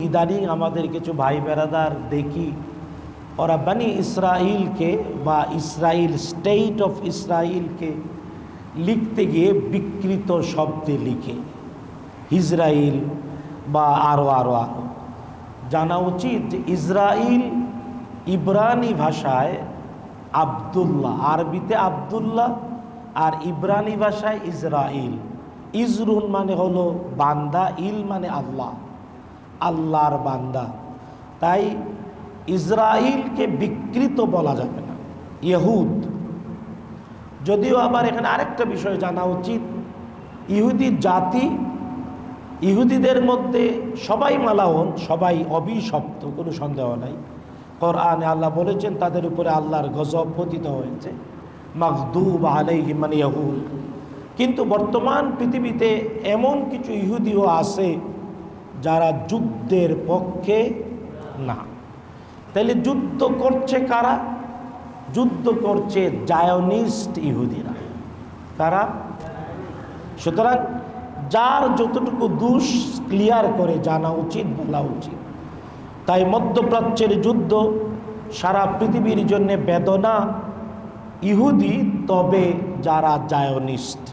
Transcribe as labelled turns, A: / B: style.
A: ইদানিং আমাদের কিছু ভাই বেরাদার দেখি ওরা বানি ইসরাইলকে বা ইসরাইল স্টেট অফ ইসরাইলকে লিখতে গিয়ে বিকৃত শব্দে লিখে ইসরাইল বা আরও আরও আরও। জানা উচিত যে ইসরাইল ইব্রানি ভাষায় আবদুল্লাহ, আরবিতে আবদুল্লাহ, আর ইব্রানি ভাষায় ইসরাইল। ইজরুন মানে হলো বান্দা, ইল মানে আল্লাহ, আল্লাহর বান্দা। তাই ইসরাইলকে বিকৃত বলা যাবে না, ইহুদ। যদিও আবার এখানে আরেকটা বিষয় জানা উচিত, ইহুদি জাতি, ইহুদিদের মধ্যে সবাই মালাউন, সবাই অভিশপ্ত, কোনো সন্দেহ নাই। কোরআনে আল্লাহ বলেছেন তাদের উপরে আল্লাহর গজব পতিত হয়েছে, মাগদুব আলাইহিম মানে ইয়াহুদ। কিন্তু বর্তমান পৃথিবীতে এমন কিছু ইহুদিও আছে যারা যুদ্ধের পক্ষে না। তাহলে যুদ্ধ করছে কারা? যুদ্ধ করছে জায়নিস্ট ইহুদিরা। কারা? সুতরাং যার যতটুকু দোষ ক্লিয়ার করে জানা উচিত, বলা উচিত। তাই মধ্যপ্রাচ্যের যুদ্ধ সারা পৃথিবীর জন্য বেদনা। ইহুদি তবে যারা জায়নিস্ট।